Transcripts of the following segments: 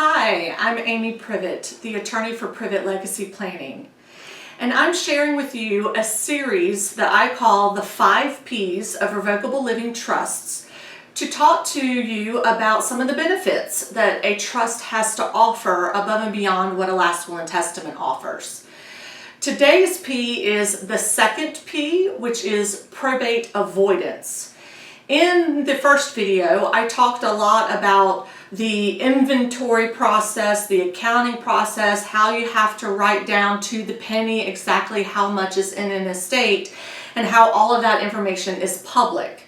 Hi, I'm Amy Privette, the attorney for Privette Legacy Planning. And I'm sharing with you a series that I call the 5 Ps of Revocable Living Trusts to talk to you about some of the benefits that a trust has to offer above and beyond what a last will and testament offers. Today's P is the second P, which is probate avoidance. In the first video, I talked a lot about the inventory process, the accounting process, how you have to write down to the penny exactly how much is in an estate, and how all of that information is public.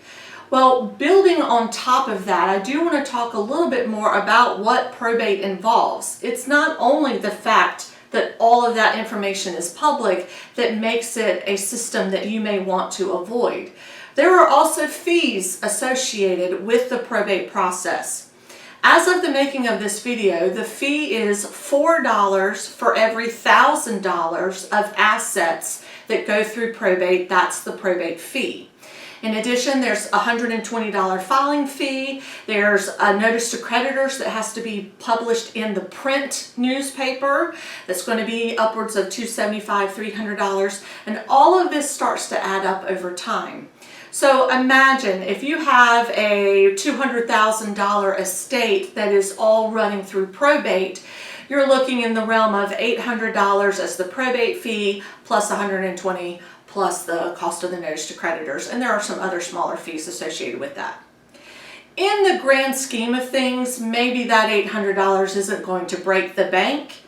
Well, building on top of that, I do want to talk a little bit more about what probate involves. It's not only the fact that all of that information is public that makes it a system that you may want to avoid. There are also fees associated with the probate process. As of the making of this video, the fee is $4 for every $1,000 of assets that go through probate. That's the probate fee. In addition, there's a $120 filing fee. There's a notice to creditors that has to be published in the print newspaper. That's going to be upwards of $275, $300. And all of this starts to add up over time. So imagine if you have a $200,000 estate that is all running through probate, you're looking in the realm of $800 as the probate fee plus $120 plus the cost of the notice to creditors. And there are some other smaller fees associated with that. In the grand scheme of things, maybe that $800 isn't going to break the bank.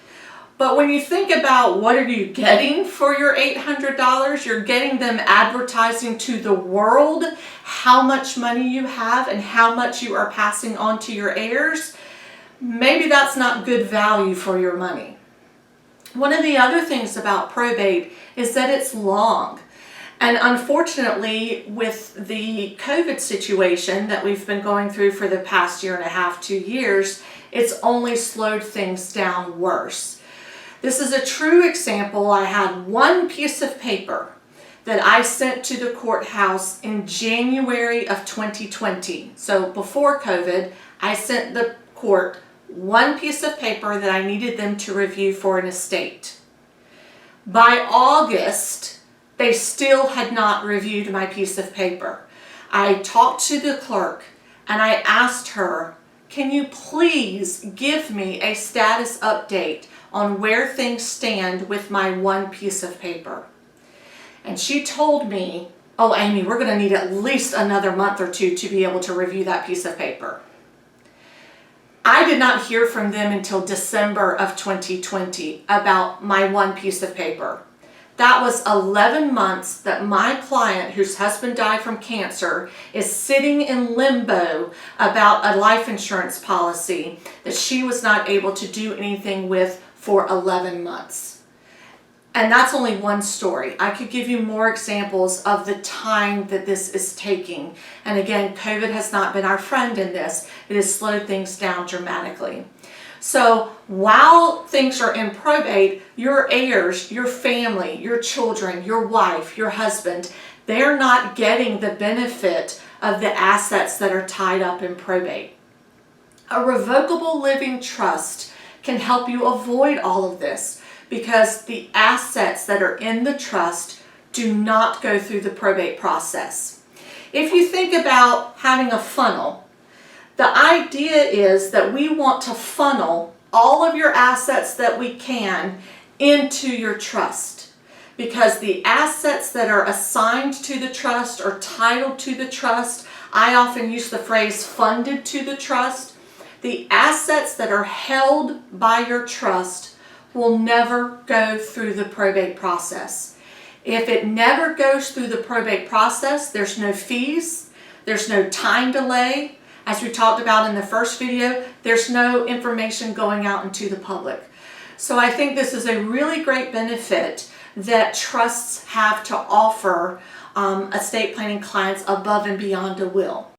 But when you think about what are you getting for your $800, you're getting them advertising to the world how much money you have and how much you are passing on to your heirs. Maybe that's not good value for your money. One of the other things about probate is that it's long. And unfortunately, with the COVID situation that we've been going through for the past year and a half, 2 years, it's only slowed things down worse. This is a true example. I had one piece of paper that I sent to the courthouse in January of 2020. So before COVID, I sent the court one piece of paper that I needed them to review for an estate. By August, they still had not reviewed my piece of paper. I talked to the clerk and I asked her, can you please give me a status update on where things stand with my one piece of paper? And she told me, oh, Amy, we're going to need at least another month or two to be able to review that piece of paper. I did not hear from them until December of 2020 about my one piece of paper. That was 11 months that my client, whose husband died from cancer, is sitting in limbo about a life insurance policy that she was not able to do anything with for 11 months. And that's only one story. I could give you more examples of the time that this is taking. And again, COVID has not been our friend in this. It has slowed things down dramatically. So while things are in probate, your heirs, your family, your children, your wife, your husband, they're not getting the benefit of the assets that are tied up in probate. A revocable living trust can help you avoid all of this because the assets that are in the trust do not go through the probate process. If you think about having a funnel, the idea is that we want to funnel all of your assets that we can into your trust, because the assets that are assigned to the trust or titled to the trust, I often use the phrase funded to the trust. The assets that are held by your trust will never go through the probate process. If it never goes through the probate process, there's no fees, there's no time delay. As we talked about in the first video, there's no information going out into the public. So I think this is a really great benefit that trusts have to offer estate planning clients above and beyond a will.